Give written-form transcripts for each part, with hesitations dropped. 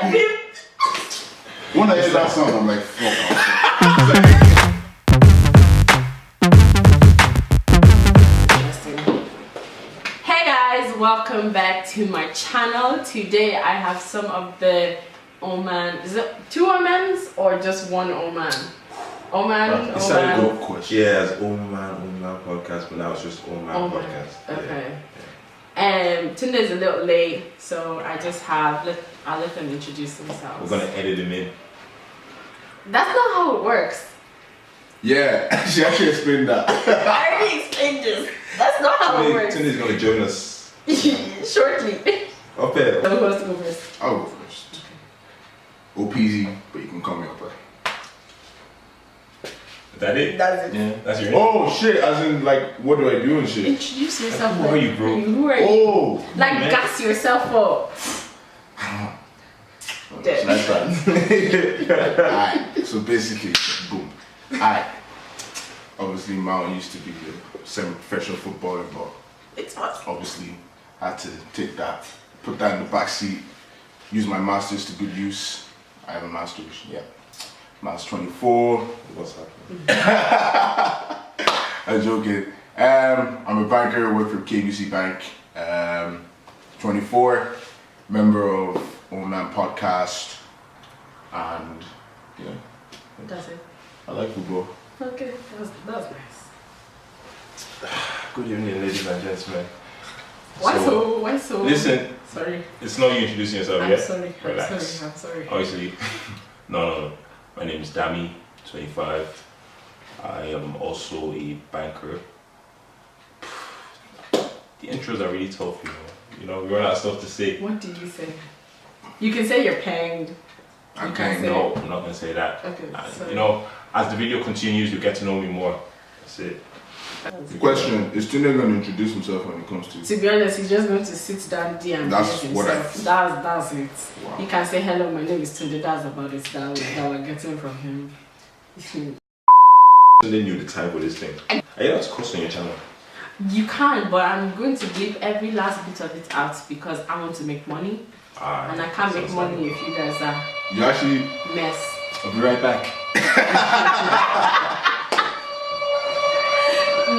When I hear that sound, I'm like, fuck. Hey guys, welcome back to my channel. Today I have some of the Oman. Is it 2 Omans or just 1 Oman? Oman. Good question. Yeah, it's Oman podcast, but now it's just Oman podcast. Okay. Tunde's a little late, so I just have I'll let them introduce themselves. We're gonna edit them in. That's not how it works. Yeah, she actually explained that. I already explained this. That's not how it works. Tunde's gonna join us Shortly. up here. Who wants to go first? I'll go first. OPZ, but you can call me up. Is that it? That's it. Yeah, that's your name. Oh shit, as in like, what do I do and shit? Introduce yourself. Who are you, bro? Who are you? Oh! Like, man. gas yourself up. Should I start? Alright, so basically, boom. Alright. Obviously, Mao used to be a semi-professional footballer, but It's what? obviously had to take that, put that in the back seat, use my masters to good use. I have a master's, yeah. Master's 24. What's happening? I'm joking. I'm a banker, work for KBC Bank. 24, member of Oman Podcast, and yeah, That's it. I like football. Okay, that's nice. Good evening, ladies and gentlemen. Why so? Listen, Sorry. it's not you introducing yourself I'm yet. sorry. Relax. I'm sorry. Obviously, no. My name is Dami, 25. I am also a banker. The intros are really tough, you know. We run out of stuff to say. What do you say? You can say you're panged. I'm You kind can say- No, I'm not gonna say that. Okay, sorry. You know, as the video continues, you get to know me more. That's it. The question is Tunde going to introduce himself when it comes to To be honest, he's just going to sit down there and That's behave what I- himself. That's it. Wow. You can say hello, my name is Tunde. That's about it. That we're getting from him. So they knew the time for this thing. Are you allowed to cuss on your channel? You can, but I'm going to leave every last bit of it out because I want to make money, and I can't make money if you guys are You actually, mess. I'll be right back.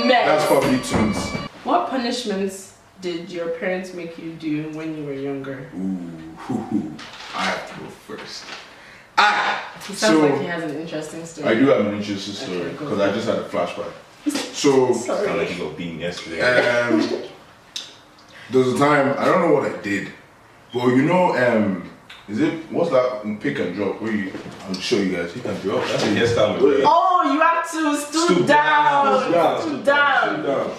Mess. that's probably tunes. What punishments did your parents make you do when you were younger? Ooh, I have to go first. He sounds So- like he has an interesting story. I do have an interesting story Okay, go. because I just had a flashback. So, Sorry. Sound like you got beaten yesterday. there was a time, I don't know what I did, but you know, what's that pick and drop where you, I'll show you guys. You can drop. That's a hairstyle, my boy. Oh, you have to stoop down. Stoop down.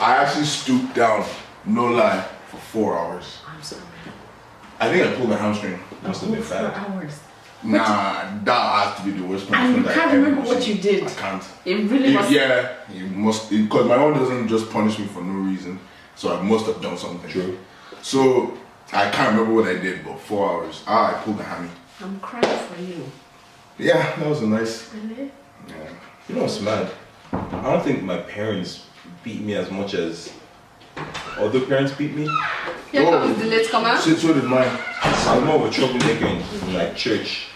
I actually stooped down, no lie, for 4 hours. I'm sorry. I think I pulled my hamstring. Must have been 4 bad. hours. Nah, that has to be the worst And punishment you I can't ever remember what received. you did. I can't. It really was. Yeah, you must, because my mom doesn't just punish me for no reason, so I must have done something. True. So I can't remember what I did, but 4 hours. I pulled the hammy. I'm crying for you. Yeah, that was a nice. Really? Yeah. You know what's mad? I don't think my parents beat me as much as other parents beat me. Here Oh. comes the late comer. So did mine. I'm more of a troublemaker in like church.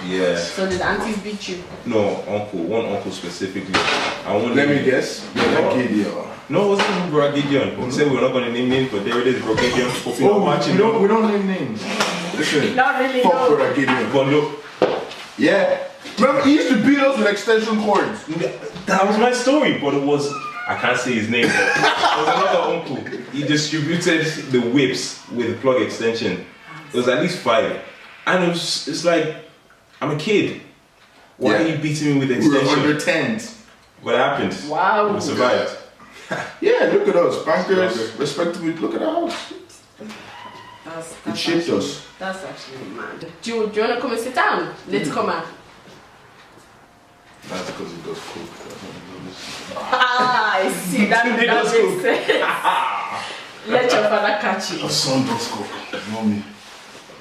Yeah. So did aunties beat you? No, one uncle specifically. Let me guess. Gideon. No, it wasn't even Bro Gideon. He said we were not going to name names, but there it is, Bro Gideon. Hope you're not watching. we don't name names. Listen. Not really, Fuck no. Brother Gideon. But look, Yeah. Remember, he used to beat us with extension cords. that was my story, but it was, I can't say his name, but it was another uncle. He distributed the whips with plug extension. It was at least 5. And it's like, I'm a kid. Why are you beating me with We were extension? under 10s. What happened? Wow. We survived. Yeah, look at us. Bankers, respectively, look at our house. It shaped actually, us. That's actually mad. Do you want to come and sit down? Let's come on. That's because it does cook. Ah, I see. That It makes does cook. sense. Let your father catch you. Our son does cook. Mommy.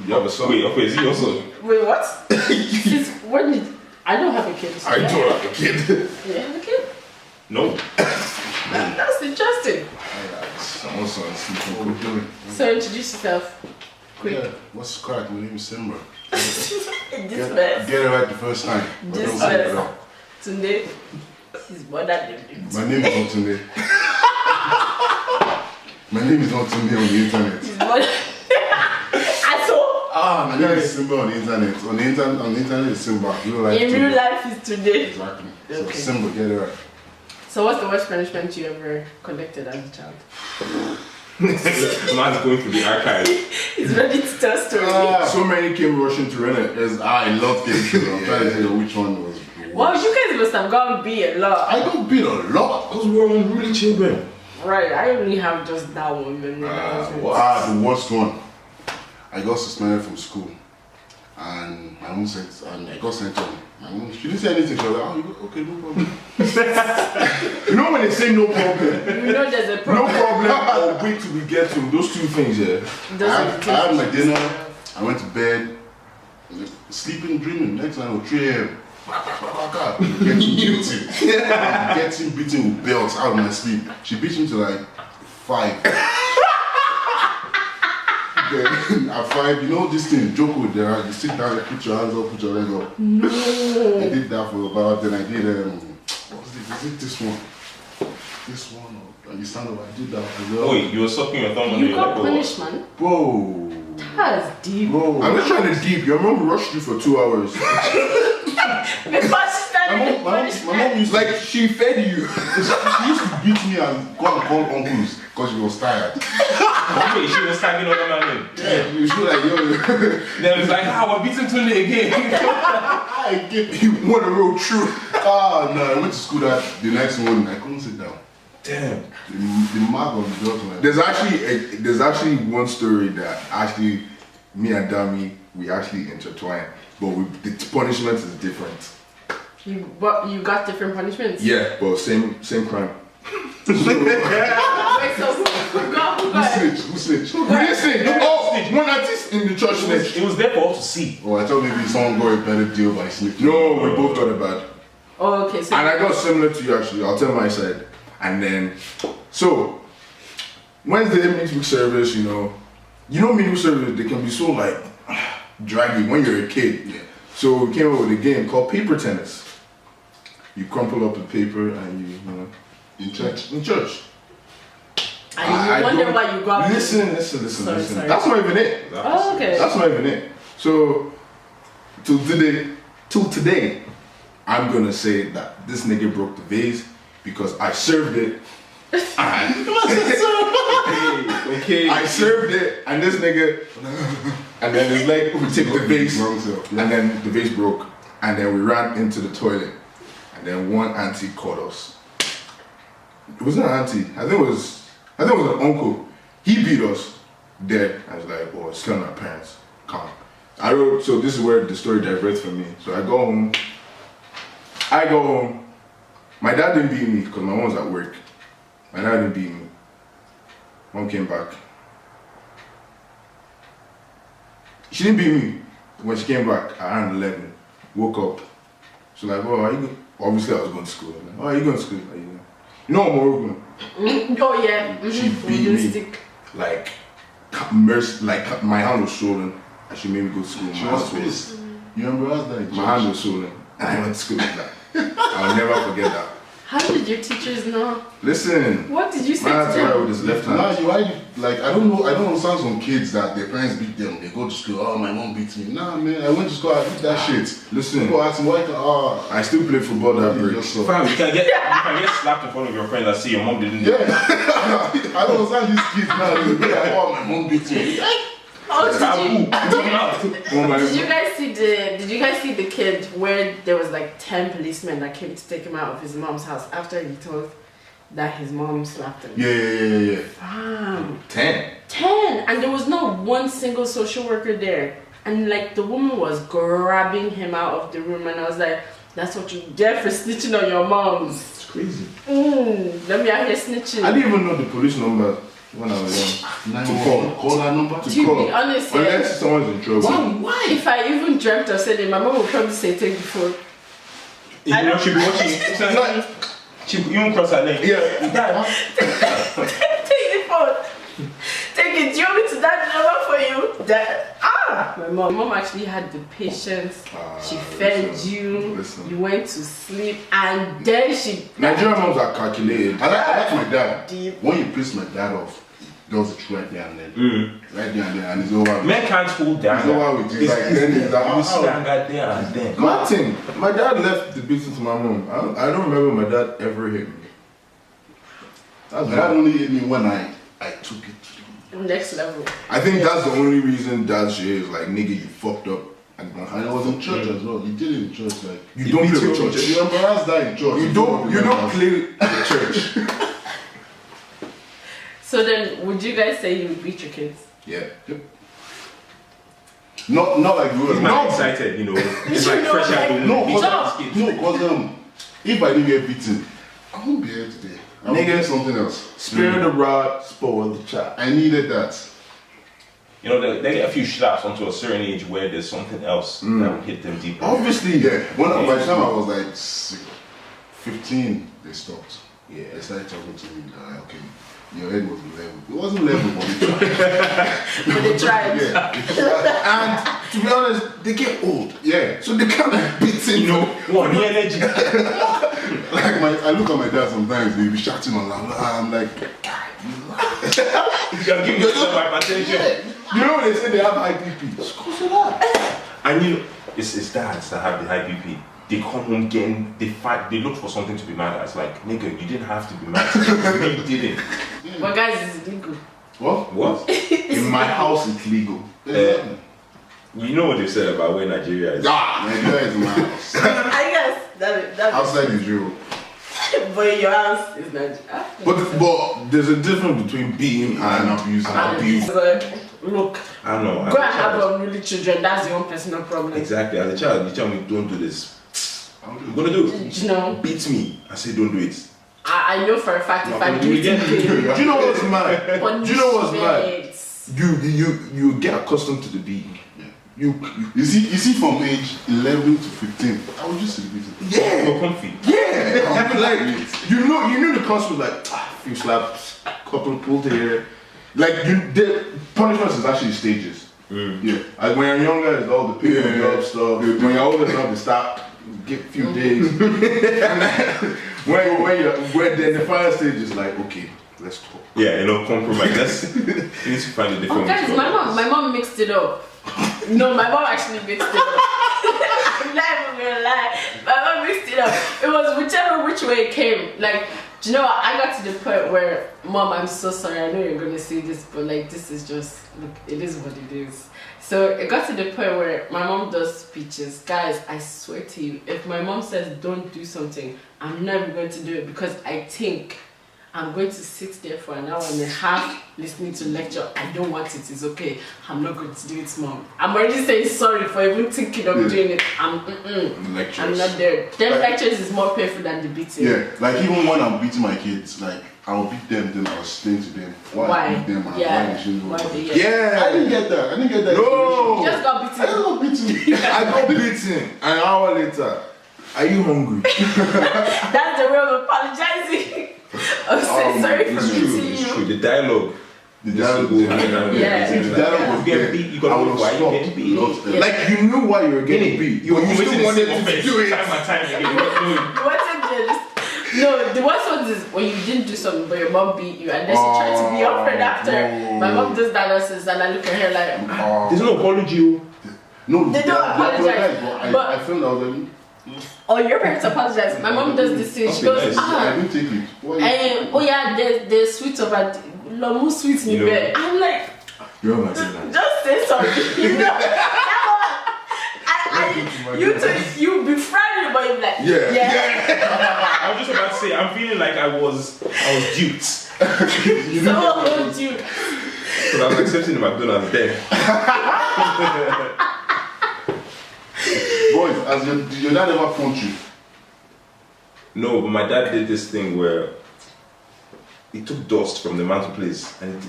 You have a son? Wait, okay, is he also? Wait, what? Since when did I don't have a kid? I don't have a kid. You have a kid? No. That's interesting. Someone's son sleeping. What are we doing? So introduce yourself. Quick. Yeah, what's crack? My name is Simba. This Get mess. it right the first time. But This don't say it mess. wrong. Today, his mother named My name is not Tunde. My name is not Tunde on the internet. his mother. I saw. My name is Simba on the internet. On the internet is Simba. Real life. In real Tunde. life is today. Exactly. So Okay. Simba, get it right. So what's the worst punishment you ever collected as a child? Man's going through the archive. He's ready to tell story. So many came rushing to run it. I love kids. I'm trying to say which one was. the Well, worst. you guys must have gone be a lot. I got beat a lot. Because we were really children. Right, I only have just that one memory. The worst one. I got suspended from school, and my mom said, and I got sent home. My mom, she didn't say anything. She was like, "Oh, you go, okay, no problem." You know when they say no problem, You know there's a No problem. problem or wait till we get to those two things, yeah. Those I are had my the dinner. I went to bed, sleeping, dreaming. Next time, it was 3 a.m. Getting beaten. I'm getting beaten with belts out of my sleep. She beat me to like 5. Then at 5, you know this thing, Joko, there, you sit down, you put your hands up, put your legs up. No. I did that for about, then I did, what was it? Is it this one? This one, and you stand up, I did that as well. Oh, wait, you were sucking your thumb on You your got leg. punished, man. Whoa. That's deep. Bro. I'm not trying to deep. Your mom rushed you for 2 hours. Before she started the punishment. My mom used like she fed you. She used to beat me and go and call uncles because she was tired. Okay, she was tagging other man in. Yeah, you should like yo. Then it's like, we're beating Tunde again. I give you want to roll through. No, I went to school the next morning. I couldn't sit down. Damn. The mark of the belt on my There's actually one story that actually me and Dami we actually intertwine, but the punishment is different. But you got different punishments? Yeah, but same crime. Wait, so who got Who snitched? We didn't say one artist in the church snitched. It was there for us to see. Oh, I thought maybe someone got a better deal by snitching. No, we both got it bad. Oh, okay, so And I got similar to you actually. I'll tell my side. And then, so Wednesday midweek service, you know midweek service they can be so like draggy when you're a kid. Yeah. So we came up with a game called paper tennis. You crumple up the paper and you know In church. in church. and you wonder don't- why you got Listen. Sorry. That's not even it. Oh, okay. That's not even it. So till today, I'm gonna say that this nigga broke the vase because I served it. And Okay. I served it, and this nigga, and then his leg would take the vase, Wrong self. and then the vase broke, and then we ran into the toilet, and then one auntie caught us. It wasn't an auntie. I think it was an uncle. He beat us dead. I was like, oh, it's killing my parents. Calm. So this is where the story diverts from me. So I go home. My dad didn't beat me because my mom was at work. My dad didn't beat me. Mom came back. She didn't beat me. When she came back around 11, woke up. She's like, oh, are you going? Obviously I was going to school. Like, oh, are you going to school? Are you going? You know what Moroccan? Oh, yeah. She beat me. Like, like my hand was swollen. And she made me go to school. She My was hand swollen. pissed. You remember us that? My hand was swollen. And I went to school like that. I'll never forget that. How did your teachers know? Listen. What did you say Man, to right them? with his left hand. Like I don't understand some kids that their parents beat them. They go to school. Oh, my mom beats me. Nah, man, I went to school. I did that shit. Listen. People ask me why. I still play football that break. yourself. Fam, you can get slapped in front of your friends and see your mom didn't do it. Yeah, I don't understand these kids now. They be like, oh, my mom beats me. Oh, Oh did you guys see the kid where there was like 10 policemen that came to take him out of his mom's house after he told that his mom slapped him? Yeah. Fam. 10. 10, and there was not one single social worker there, and like the woman was grabbing him out of the room, and I was like, that's what you get for snitching on your moms. It's crazy. Let me out here snitching. I didn't even know the police number when I was young. To Call that number. To To call. be honest, yeah, Unless someone's in trouble. Why? if I even dreamt of saying it, my mom would probably say take the phone. You know, she'll be watching. She even cross her leg. Yeah. Take the phone. Take Nigga, do you want me to dance number for you? My mom actually had the patience. She fed you. Listen. You went to sleep, and then she. Nigerian moms are calculated. I like my dad. Deep. When you piss my dad off, he does it right there and then. Right there and then, and it's over. Men can't hold down. It's over with you. Like, then it's like, You see that guy there and then. Martin, my dad left the beating to my mom. I don't remember my dad ever hit me. That's My dad bad. only hit me when I took it to Next level. I think that's the only reason dad shit is like, nigga, you fucked up. And And I was in church as well. He did it in church. Like, you don't play with church. you embarrass that in church. You don't play with church. So then, would you guys say you would beat your kids? Yeah. Not like you were. I'm not excited, you know. It's like fresh out the womb. No, Beat because these kids. if I didn't get beaten, I won't be here today. I would get something else. Spare the rod, spoil the child. I needed that. You know, they get a few slaps onto a certain age where there's something else that will hit them deeper. Obviously, yeah. By the time I was like 15, they stopped. Yeah. They started talking to me. Okay, your head was level. It wasn't level, but they tried. But they tried. Yeah. And to be honest, they get old. Yeah. So they kind of beating. You know, one the energy. Like I look at my dad sometimes. He'll be shouting on loud. I'm like, You're giving yourself hypertension. You know when they say they have high BP? It's because of that. And you know, it's dads that have the high BP. They come home getting, they fight, they look for something to be mad at. It's like, nigga, you didn't have to be mad. You didn't. But guys, it's illegal. what? What? In my house, it's legal. You know what they said about where Nigeria is? Nigeria is my house. I guess that's Outside is real. But your house is not. But there's a difference between being and abuse. Look, I know. go and have unruly children. That's your own personal problem. Exactly. As a child, you tell me, don't do this. I'm gonna do it. You know, Beat me. I say, don't do it. I know for a fact if I do it again. again, Do you know what's mad? Do you know what's mad? punishment. You get accustomed to the beating. You see from age 11 to 15, I was just celebrating. Yeah. You're comfy. Yeah. Like you know the concept like few slaps, couple pulled here. Like the punishment is actually stages. Yeah. Like when you're younger, it's all the pick and drop stuff. When you're older enough, they start get a few days. And then when then the final stage is like, okay, let's talk. Yeah, you know, compromise. You need to find a different Oh guys, way. my mom mixed it up. No, my mom actually mixed it up. I'm not even gonna lie. My mom mixed it up. It was which way it came. Like, do you know what? I got to the point where, Mom, I'm so sorry. I know you're gonna say this, but like, this is just, look, it is what it is. So it got to the point where my mom does speeches. Guys, I swear to you, if my mom says don't do something, I'm never going to do it because I think I'm going to sit there for an hour and a half listening to lecture. I don't want it. It's okay. I'm not going to do it, Mom. I'm already saying sorry for even thinking of doing it. I'm not there. Them lectures is more painful than the beating. Yeah, like even when I'm beating my kids, like I'll beat them, then I'll explain to them why I beat them and why they shouldn't do it. Yeah. I didn't get that. You just got I didn't got beaten. I got beaten. An hour later, are you hungry? That's the way of apologizing. I'm saying sorry for It's true. beating It's you. true. The dialogue. The dialogue was Yeah. was You get there. beat, you gotta I know was why you shocked. get beat. Yeah. Like you knew why you were getting beat. You but you waiting still the wanted same to offense do it. time and time again. The worst one is no, the worst one is when you didn't do something but your mom beat you and then she tried to be your friend after. no. My mom does that nonsense and I look at her like, There's no apology. No, They don't apologize, but- I felt I was like, oh, your parents apologize. My mom does this thing. She goes, I didn't take it. Why? oh yeah, there's sweet over Lomu sweet in You know. bed. I'm like, You're my dinner. just say sorry. You know, you be Friday, but you're like, I was just about to say, I'm feeling like I was duped. someone owns you. Because I was accepting the McDonald's then. Boys, did your dad ever punch you? No, but my dad did this thing where he took dust from the mantelpiece and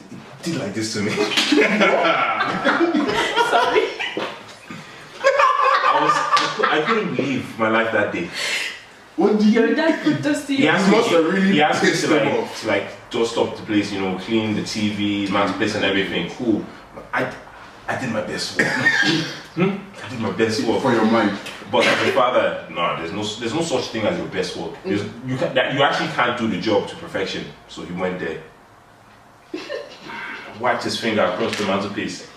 he did like this to me. Sorry. I couldn't believe my life that day. What do Your you? dad put this to He you. asked must have really he asked me pissed to him off. dust up the place, clean the TV, man's place and everything. Cool. I did my best work. I did my best work. For your mind. But as a father, no, there's no such thing as your best work. You actually can't do the job to perfection. So he went there, wiped his finger across the mantelpiece.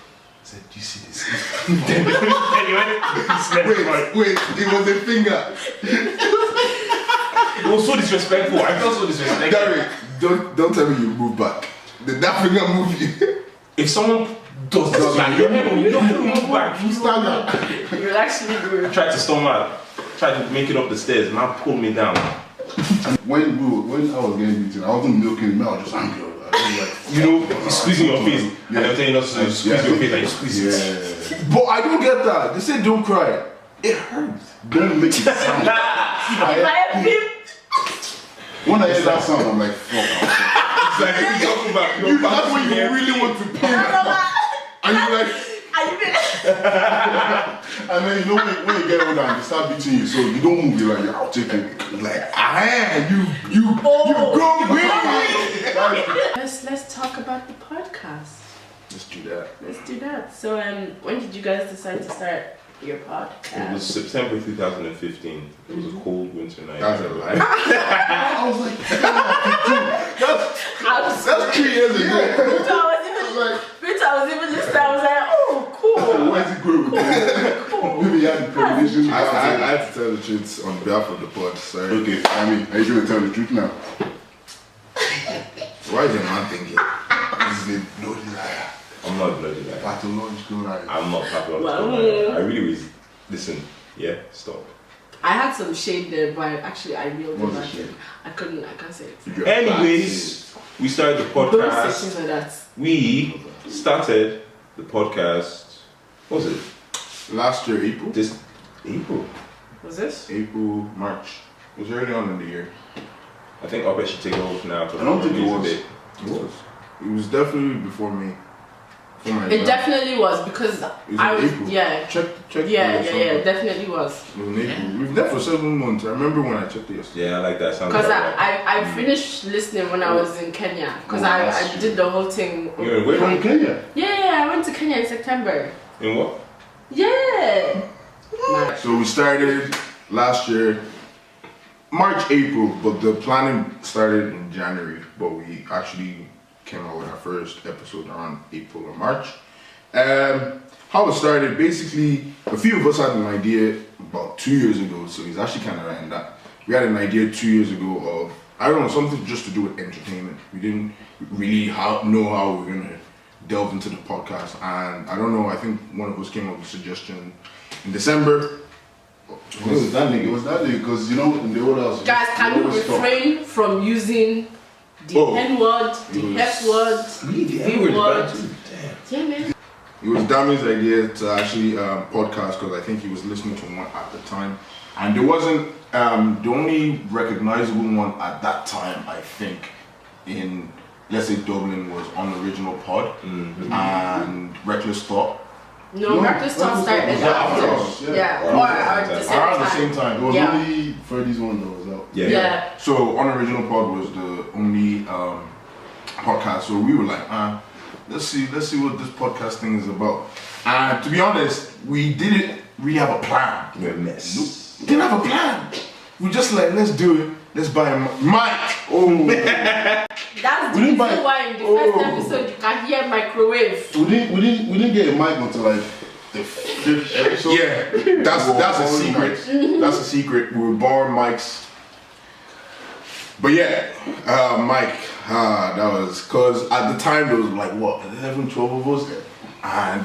Said, "Do you see this?" then he went, Wait, it was a finger. it was so disrespectful. I felt so disrespectful. Derek, don't tell me you moved back. Did that finger move you? If someone does this, like, your head will move back. You stand up. You'll actually do I tried to storm out, tried to make it up the stairs, and I pulled me down. When I was getting beaten, I wasn't milking him. I was just angry. You're squeezing your face, and they're telling us to squeeze your face, and you squeeze it. Yeah. But I don't get that. They say don't cry. It hurts. Don't make it sound. If I have been When I hear that sound, I'm like, fuck. It's like, if you talk about That's when you really want to pound. And you're like, And then when you get older and they start beating you, so you don't move. You're like, yeah, I'll take it. Like, you go with. Let's talk about the podcast. Let's do that. Let's do that. So when did you guys decide to start your podcast? It was September 2015. It was a cold winter night. That's a lie. I was like, That's 3 years ago. I was even listening. I was like, oh, cool. where's it going with this? Cool. Maybe you had the premonition. I had to tell the truth on behalf of the pod. Sorry. Okay, I mean, are you going to tell the truth now? Why is your man thinking? This is a bloody liar. I'm not bloody like that. Pathological liar. I'm not pathological. Well, I really was. Listen, yeah, stop. I had some shade there, but actually I reeled it What's the back. shade? I can't say it. You're Anyways, we started the Don't podcast. say things like that. We started the podcast. What was it? last year, April. This April. Was this? April, March. It was early on in the year. I think Albert should take it over now. I don't think it was. It was definitely before me. Before my It exam. definitely was because It was I in was April. yeah. Check. Yeah, definitely was. It was in April. We've there for 7 months. I remember when I checked it yesterday. Yeah, I like that. Sounds Because about right. I finished listening when I was in Kenya. Because I did the whole thing. You were where? From Kenya. Yeah, I went to Kenya in September. In what? Yeah. So we started last year, March, April, but the planning started in January. But we actually came out with our first episode around April or March. How it started, basically, a few of us had an idea about 2 years ago. So he's actually kind of right in that. We had an idea 2 years ago of, I don't know, something just to do with entertainment. We didn't really know how we were going to delve into the podcast. And I don't know, I think one of us came up with a suggestion in December. It was that nigga, because you know, in the old house. Guys, can you always talk. refrain from using the Oh. N word, the It F was- word, the V word? Yeah, man. It was Dami's idea to actually podcast because I think he was listening to one at the time. And there wasn't, the only recognizable one at that time, I think, in, let's say Dublin was Unoriginal Pod and Reckless Thought. No, Reckless Talk started was after after. us, Yeah, Yeah. or at the same Around the time. same time. It was Yeah. only Freddy's one that was out. Yeah. So Unoriginal Pod was the only podcast. So we were like, let's see what this podcast thing is about. And to be honest, we didn't really have a plan. You're a mess. We didn't have a plan. We just like, let's do it. Let's buy a mic. Oh, That's the We didn't reason buy- why in the Oh. first episode you can hear microwave. we didn't get a mic until like the 5th episode. Yeah, that's a Borrowing secret. mics. That's a secret. We were borrowing mics. But yeah, Mike, that was, because at the time there was like, what, 11, 12 of us? And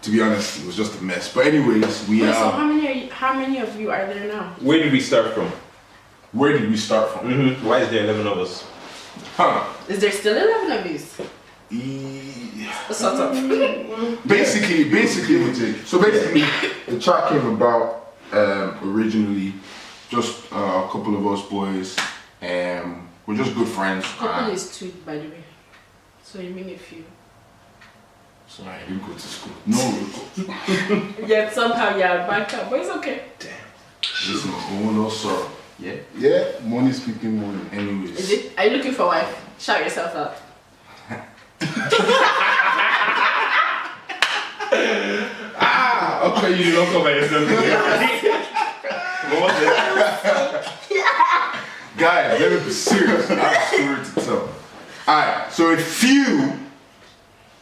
to be honest, it was just a mess. But anyways, we, Wait, so how many of you are there now? Where did we start from? where did we start from? Why is there 11 of us? Is there still 11 of you? Sort of. Basically, so basically, the chat came about originally just a couple of us boys. We're just good friends. Couple is two, by the way. So you mean a few. Sorry, I didn't go to school. No, Yet somehow you're back up, but it's okay. Listen, oh no, sir. Yeah. Yeah, money speaking money. Anyways. Are you looking for a wife? Shout yourself out. Okay, you don't come by yourself. What was it? Guys, let me be serious. I have a story to tell. Alright, so a few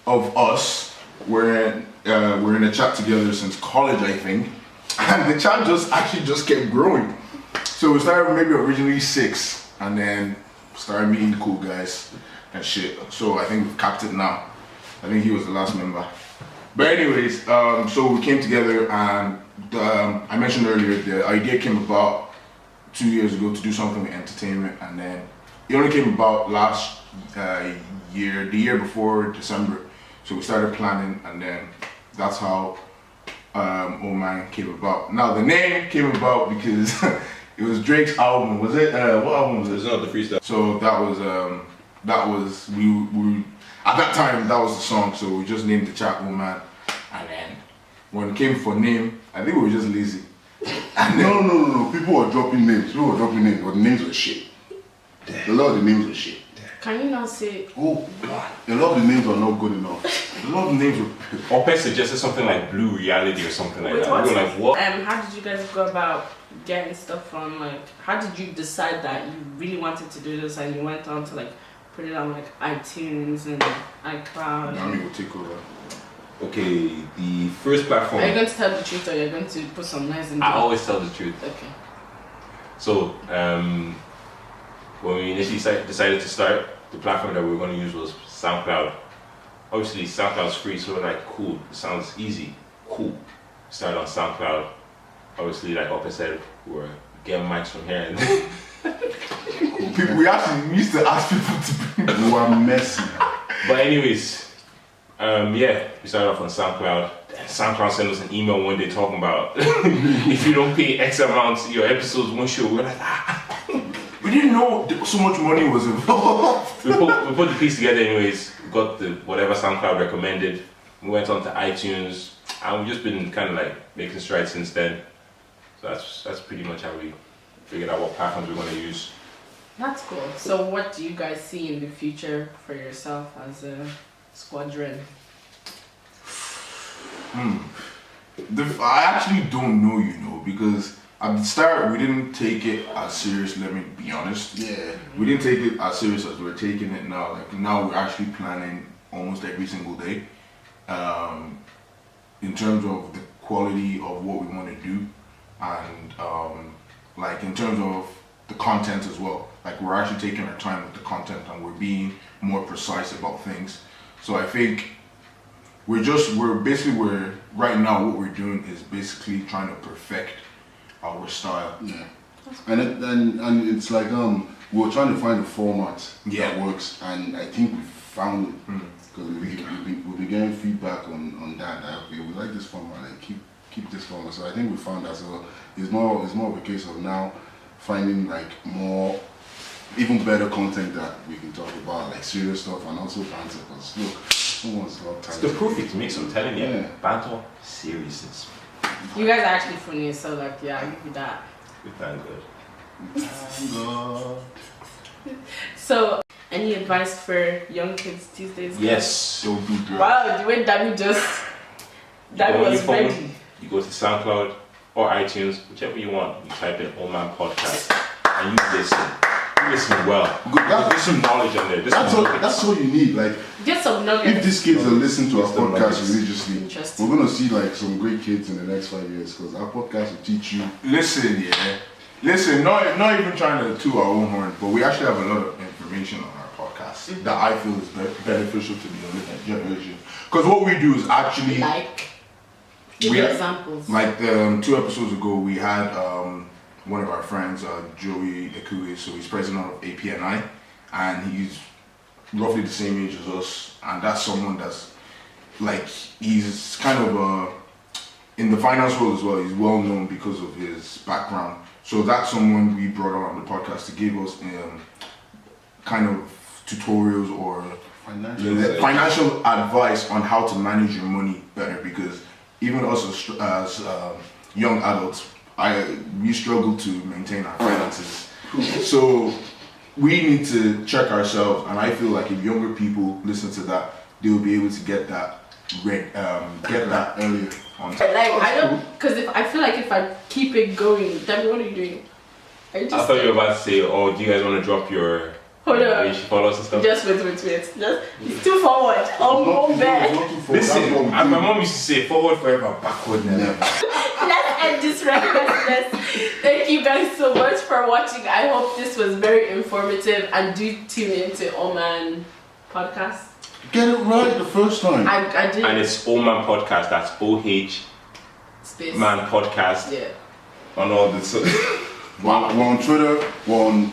of us were in a chat together since college, I think. And the chat just kept growing. So we started maybe originally 6 and then started meeting the cool guys and shit. So I think we've capped it now. I think he was the last member. But anyways, so we came together and I mentioned earlier the idea came about 2 years ago to do something with entertainment, and then it only came about last year, the year before December. So we started planning, and then that's how Oh Man came about. Now the name came about because it was Drake's album. Was it? What album was it? It's not the freestyle. So that was we at that time that was the song. So we just named the chat Oh Man, and then when it came for name, I think we were just lazy. And then, No. People were dropping names. But the names were shit. A lot of the names were shit. Can you not say? Oh God, a lot of the names were not good enough. a lot of names were. Opeth suggested something like Blue Reality or something like Wait, that. We were like, what? How did you guys go about getting stuff on? Like, how did you decide that you really wanted to do this and you went on to like put it on like iTunes and iCloud? Nami will take over. Okay, the first platform. Are you going to tell the truth or you're going to put some lies in I there? always tell the truth. Okay. So, when we initially decided to start, the platform that we were going to use was SoundCloud. Obviously, SoundCloud's free, so we're like, cool, it sounds easy, cool. Started on SoundCloud. Obviously, like Oppa said, we're getting mics from here and there. We actually used to ask people to bring. We were messy. But anyways, yeah, we started off on SoundCloud. SoundCloud sent us an email one day talking about if you don't pay X amount, your episodes won't show. We're like, We didn't know so much money was involved. we put the piece together anyways. We got the whatever SoundCloud recommended. We went on to iTunes, and we've just been kind of like making strides since then. So that's pretty much how we figured out what platforms we're going to use. That's cool. So what do you guys see in the future for yourself as a squadron? I actually don't know, because at the start we didn't take it as serious, let me be honest. Yeah. We didn't take it as serious as we're taking it now. Like now we're actually planning almost every single day. In terms of the quality of what we want to do, and like in terms of the content as well. Like we're actually taking our time with the content and we're being more precise about things. So I think right now what we're doing is basically trying to perfect our style. Yeah. And it's like we were trying to find a format that works, and I think we found it. Because we've been getting feedback on that okay, we like this format and keep this format. So I think we found that. So it's more of a case of now finding like more, even better content that we can talk about, like serious stuff and also banter. Because look, someone's got time. It's the perfect mix, I'm telling you. Yeah. Banter, seriousness. You guys are actually funny, so like yeah, I'll give you that. We thank God. Thank God. So any advice for young kids these days? Yes. Don't do drugs. Wow, the way Dami You go on was your phone, ready. you go to SoundCloud or iTunes, whichever you want. You type in Old Man Podcast and you listen. You listen well. There's some knowledge on there. That's all you need. Like Get some nuggets. if these kids are listening to our Just the podcast nuggets. religiously, Interesting. we're gonna see like some great kids in the next 5 years because our podcast will teach you. Listen, not even trying to toot our own horn, but we actually have a lot of information on our podcast that I feel is beneficial to the younger generation. Because what we do is actually Like give We me are- examples. like 2 episodes ago, we had one of our friends, Joey Ekue, so he's president of APNI, and he's roughly the same age as us, and that's someone that's like, he's kind of in the finance world as well. He's well known because of his background, so that's someone we brought on the podcast to give us kind of tutorials or financial advice on how to manage your money better, because even us as young adults, we struggle to maintain our finances. So we need to check ourselves, and I feel like if younger people listen to that, they will be able to get that get that earlier. on Like I don't, because if I feel like if I keep it going, Debbie, what are you doing? Are you I just thought you were about to say, oh, do you guys want to drop your hold on? you should follow us and stuff? Just wait. Just it's too forward. Go back. Listen, my mom used to say, forward forever, backward never. Let's end this recklessness. Thank you guys so much for watching. I hope this was very informative, and do tune into Oman podcast. Get it right the first time. I did. And it's Oman Podcast, that's OH Space. Man Podcast. Yeah. On all the We're on Twitter, we're on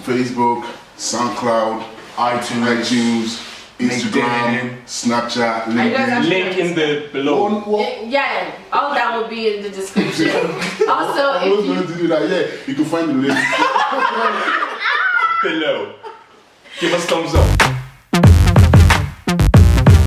Facebook, SoundCloud, iTunes, Instagram, Snapchat, LinkedIn. link in the below. Yeah, all that will be in the description. Also, I was going to do that. Yeah, you can find the link Below. Give us thumbs up.